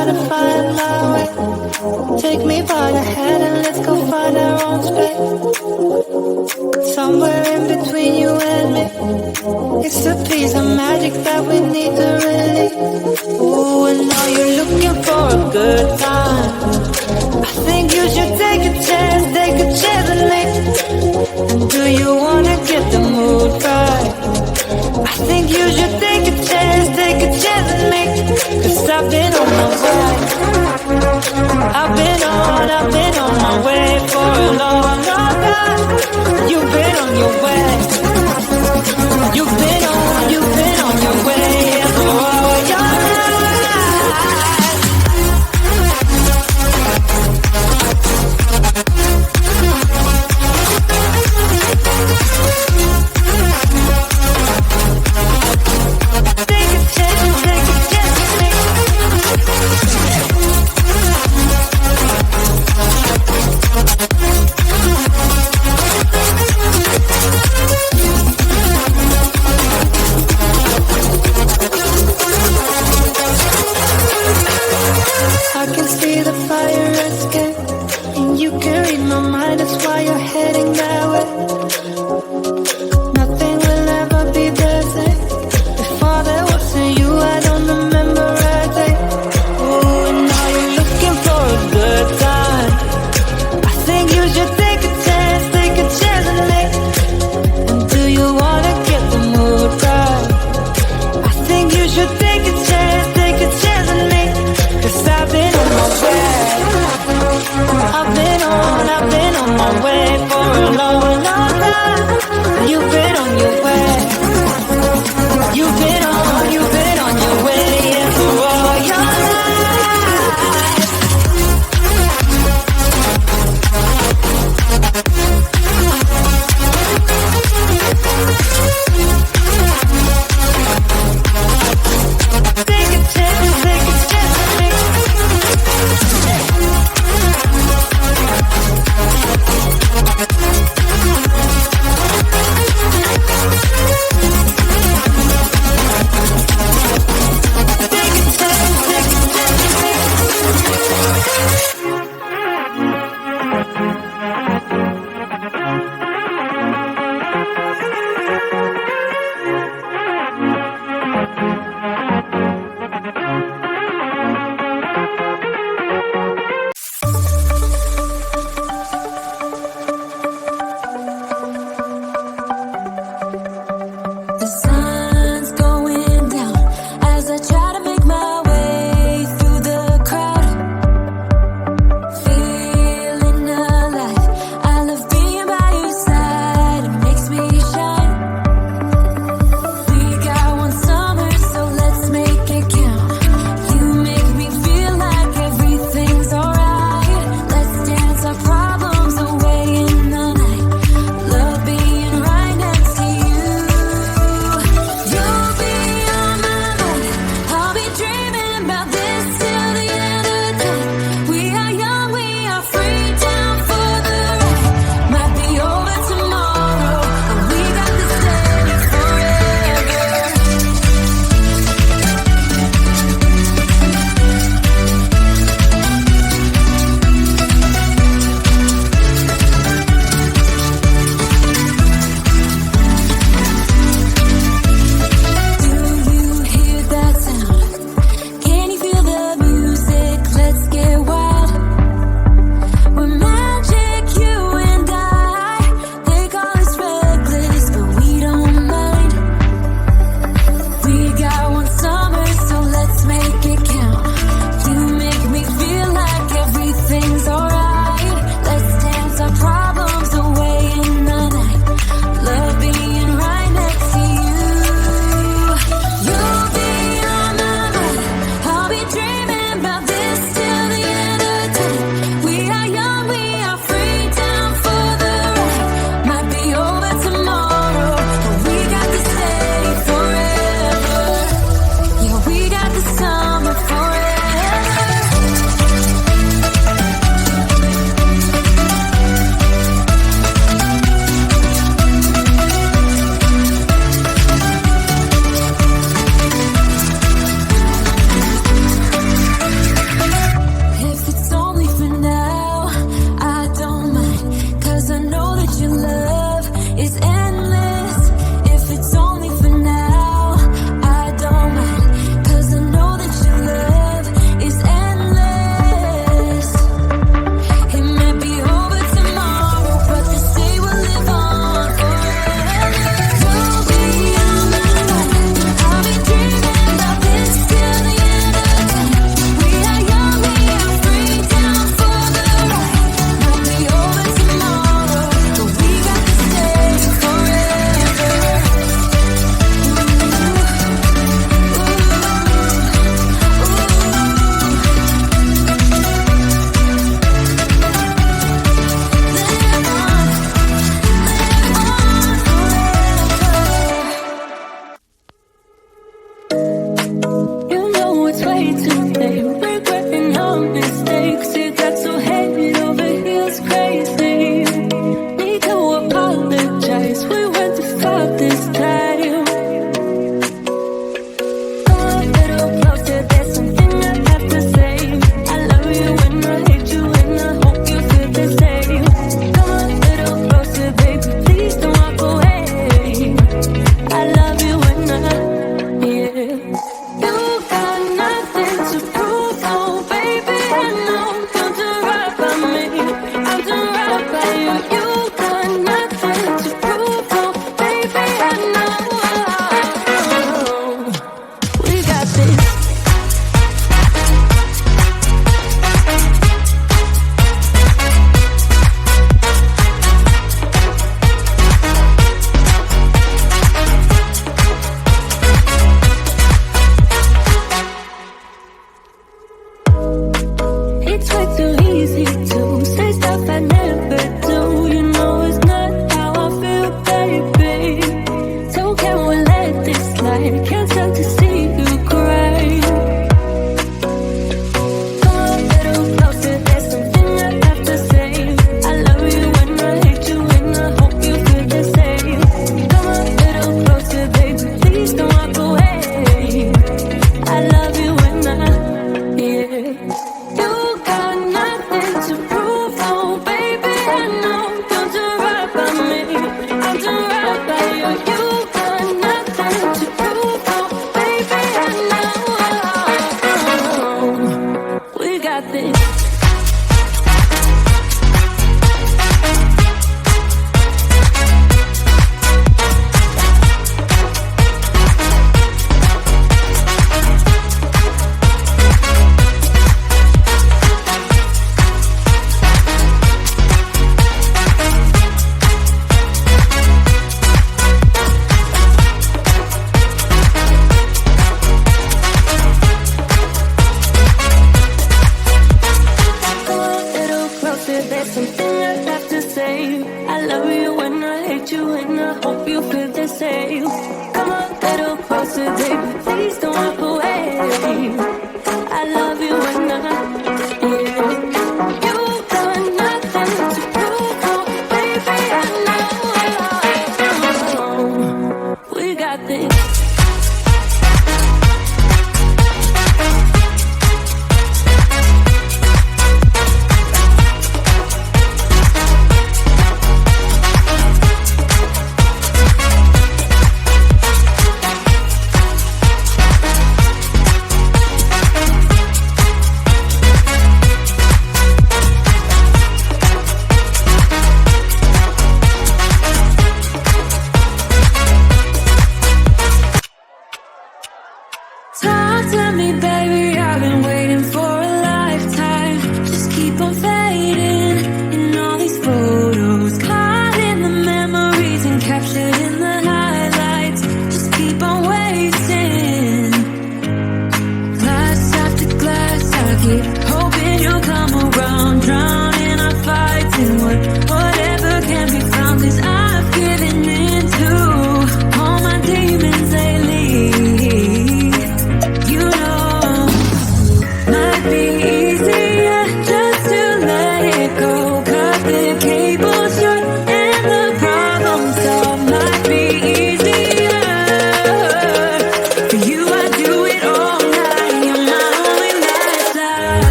try to find my way. Take me by the hand and let's go find our own space. Somewhere in between you and me, it's a piece of magic that we need to release. Ooh, and now you're looking for a good time. I think you should take a chance with me. And do you wanna get the mood right? I think you should take a chance with me. 'Cause I've been on my way. I've been on my way for a long time. You've been on your way. You've been on your way for all your life.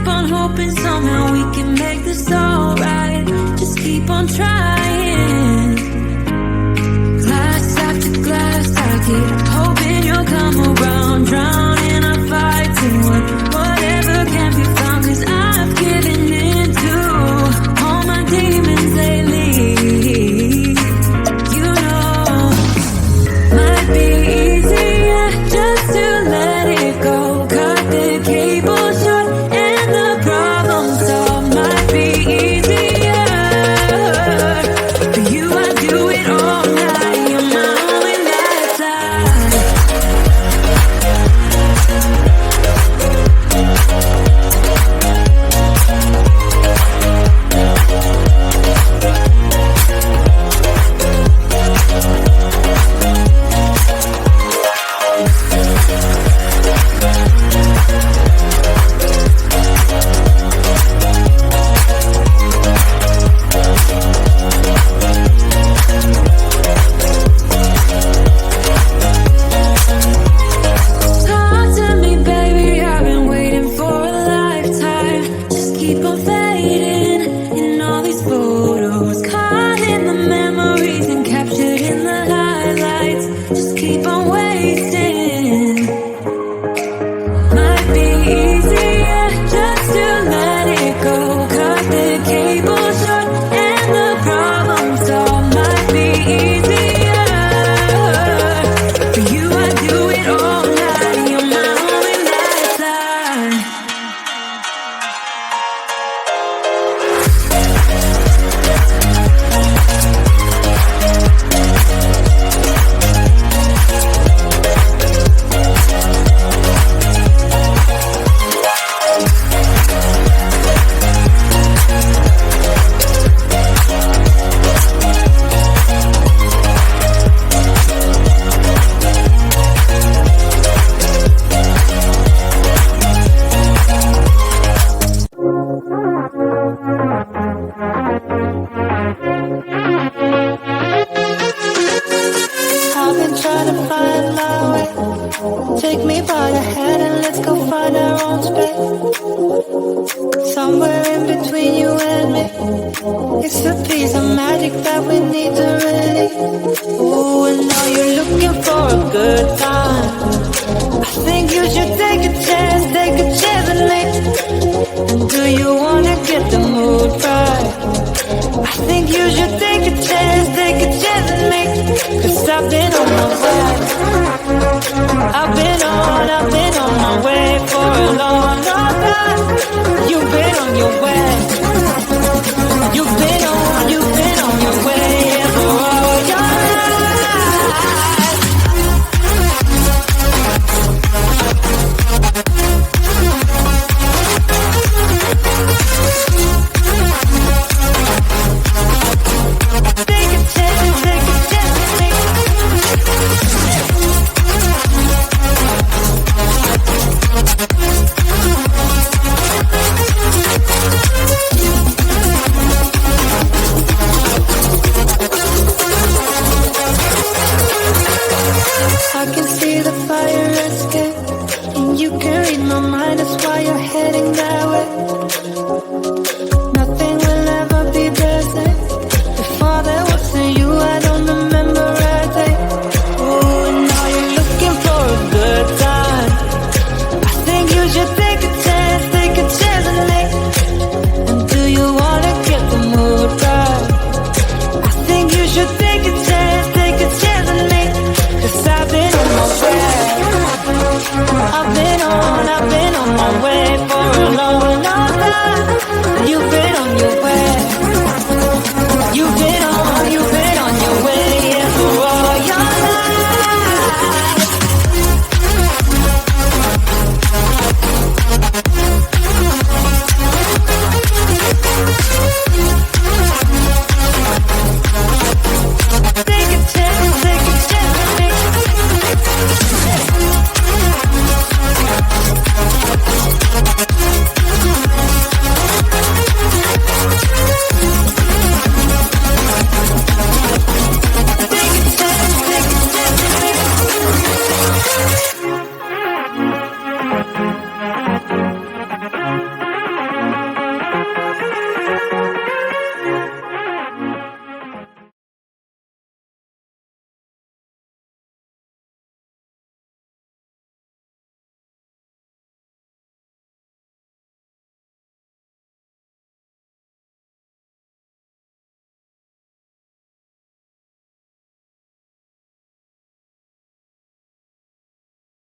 keep on hoping somehow we can make this alright. Just keep on trying. Glass after glass, I keep hoping you'll come around. Drown in our fights and whatever can be found. 'Cause I've given in to all my demons lately. You know, might be easier just to let it go. Cut the cable short and the problem solved. Might be easier for you. I do it all night. You're my only lifeline. Talk to me, baby, I've been waiting for a lifetime. Just keep on fading in all these photos, caught in the memories and captured in the highlights. Just keep on wasting. Might be easier just to let it go. Cut the cable short and the problem solved. Might be easier for you. I do it all night. You're my only lifeline. I've been trying to find my way. Take me by the hand and let's go find our own space. Somewhere in between you and me. It's a piece of magic that we need to release. Ooh, and now you're looking for a good time. I think you should take a chance with me. And do you wanna get the mood right? I think you should take a chance with me. 'Cause I've been on my way. I've been on my way for a long, long time. You've been on your way. You've been on your way for all your life.